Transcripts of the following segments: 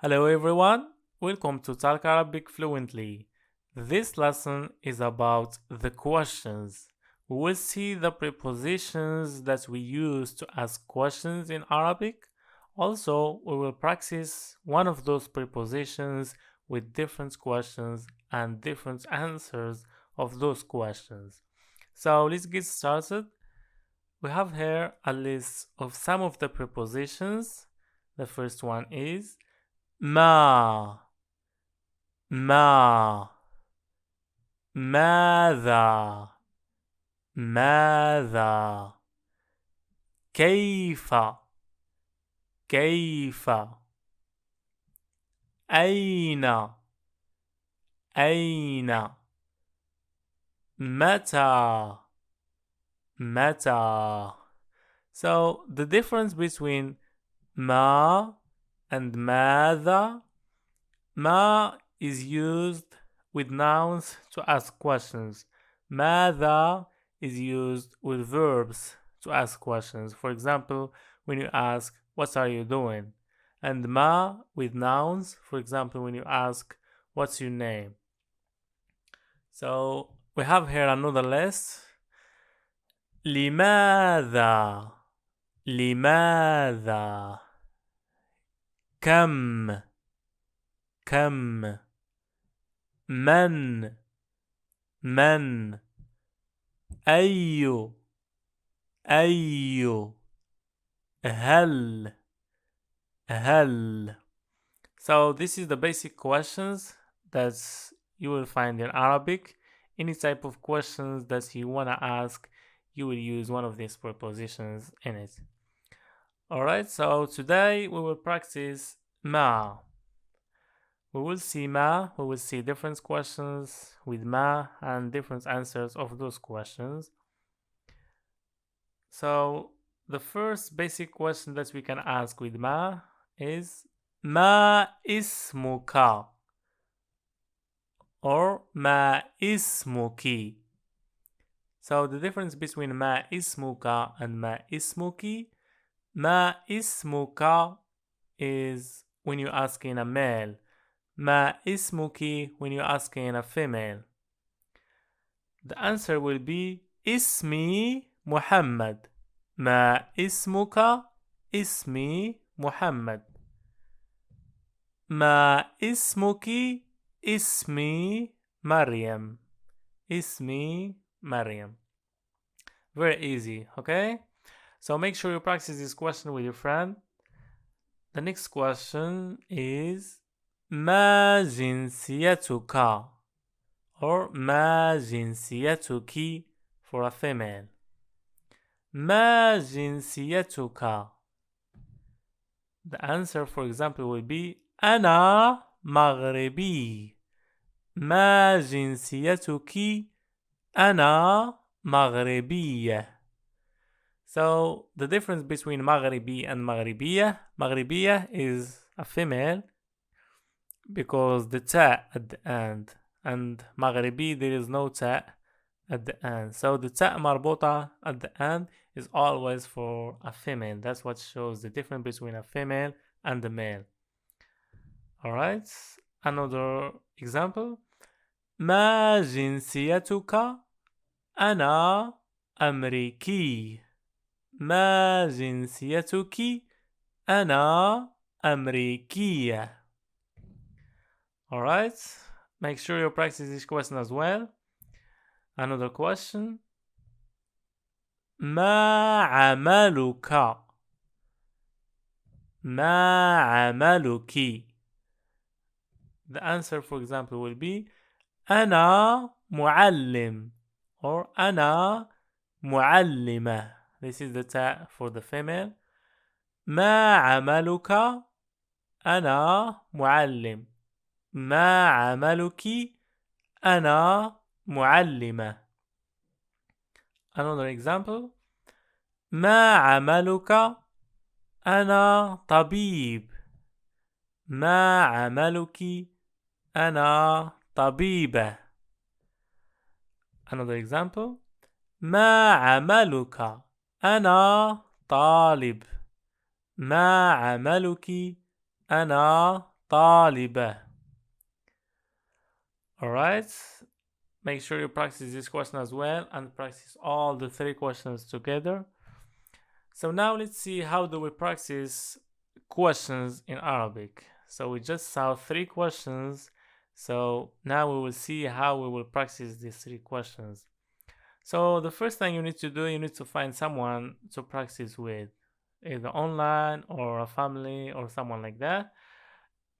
Hello everyone, welcome to Talk Arabic Fluently. This lesson is about the questions. We will see the prepositions that we use to ask questions in Arabic. Also, we will practice one of those prepositions with different questions and different answers of those questions. So let's get started. We have here a list of some of the prepositions. The first one is ما ما ماذا ماذا كيف كيف أين أين متى متى. So the difference between ما and ماذا. ما is used with nouns to ask questions. ماذا is used with verbs to ask questions. For example, when you ask, what are you doing? And ma with nouns, for example, when you ask, what's your name? So we have here another list. لماذا لماذا كم كم من من أي أي هل هل. So this is the basic questions that you will find in Arabic. Any type of questions that you want to ask, you will use one of these prepositions in it. Alright, so today we will practice ma. We will see ma, we will see different questions with ma and different answers of those questions. So the first basic question that we can ask with ma is ما اسمك or ما اسمك. So the difference between ما اسمك and ما اسمك. ما اسمك is when you're asking a male. ما اسمك when you're asking a female. The answer will be اسمي محمد. ما اسمك اسمي محمد. ما اسمك اسمي مريم. اسمي مريم. Very easy, okay? So make sure you practice this question with your friend. The next question is ما جنسيتك or ما جنسيتك for a female. ما جنسيتك. The answer, for example, will be أنا مغربي. ما جنسيتك؟ أنا مغربية. So the difference between مغربي and مغربية. مغربية is a female because the ta at the end, and مغربي there is no ta at the end. So the ta مربوطة at the end is always for a female. That's what shows the difference between a female and a male. Alright, another example. ما جنسيتك؟ أنا أمريكي. ما جنسيتك؟ أنا أمريكية. Alright, make sure you practice this question as well. Another question. ما عملك؟ ما عملك؟ The answer, for example, will be أنا معلم or أنا معلمة. This is the ta for the female. ما عملك؟ أنا معلم. ما عملك؟ أنا معلمة. Another example. ما عملك؟ أنا طبيب. ما عملك؟ أنا طبيبة. Another example. ما عملك؟ أنا طالب. ما عملك؟ أنا طالبة. Alright, make sure you practice this question as well and practice all the 3 questions together. So now let's see how do we practice questions in Arabic. So we just saw 3 questions. So now we will see how we will practice these 3 questions. So the first thing you need to do, you need to find someone to practice with, either online or a family or someone like that.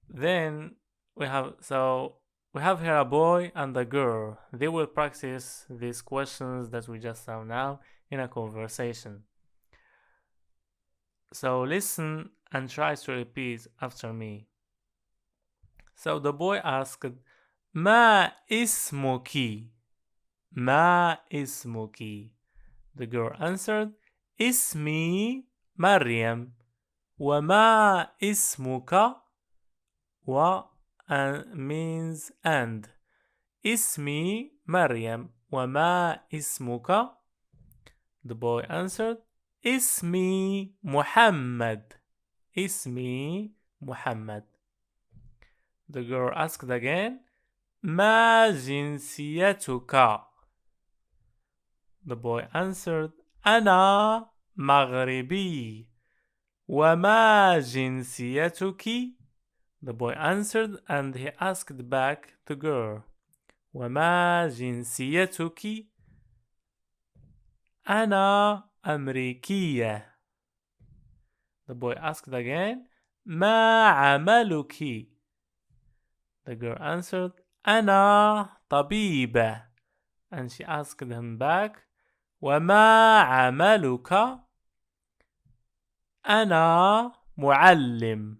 Then we have here a boy and a girl. They will practice these questions that we just saw now in a conversation. So listen and try to repeat after me. So the boy asked, ما اسمك? ما اسمك? The girl answered, اسمي مريم. وما اسمك? و means and. اسمي مريم. وما اسمك? The boy answered, اسمي محمد. اسمي محمد. The girl asked again, ما جنسيتك? The boy answered, أنا مغربي. وما جنسيتك? The boy answered and he asked back the girl, وما جنسيتك? أنا أمريكية. The boy asked again, ما عملك? The girl answered, أنا طبيبة. And she asked him back, وما عملك؟ أنا معلم.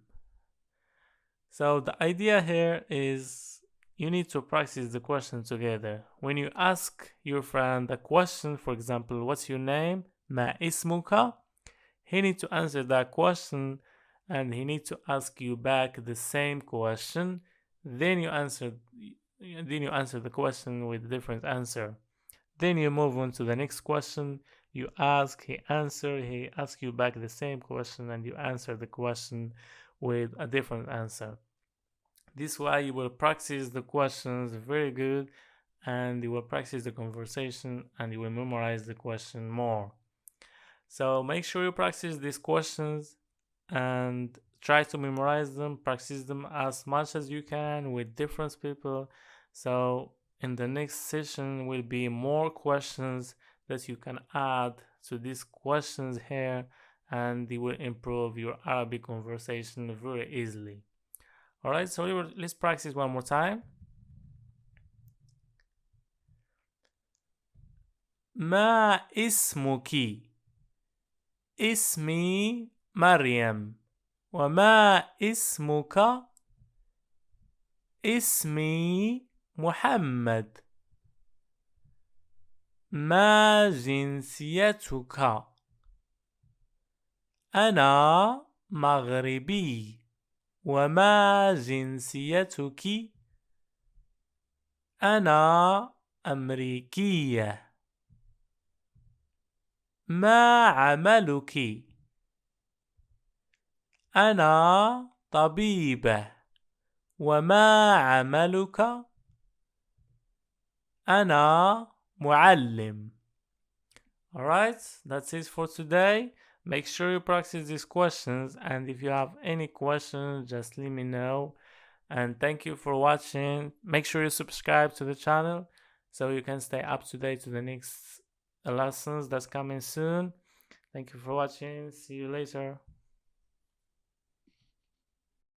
So the idea here is you need to practice the question together. When you ask your friend a question, for example, what's your name? ما اسمك? He needs to answer that question and he needs to ask you back the same question. Then you answer the question with a different answer. Then you move on to the next question. You ask, he answer, he asks you back the same question and you answer the question with a different answer. This way you will practice the questions very good and you will practice the conversation and you will memorize the question more. So make sure you practice these questions and try to memorize them, practice them as much as you can with different people. So in the next session will be more questions that you can add to these questions here and they will improve your Arabic conversation very easily. Alright, so let's practice one more time. ما اسمك؟ اسمي مريم. وما اسمك؟ اسمي محمد. ما جنسيتك؟ أنا مغربي. وما جنسيتك؟ أنا أمريكية. ما عملك؟ أنا طبيبة. وما عملك؟ أنا معلم. Alright, that's it for today. Make sure you practice these questions and if you have any questions, just let me know. And thank you for watching. Make sure you subscribe to the channel so you can stay up to date to the next lessons that's coming soon. Thank you for watching. See you later.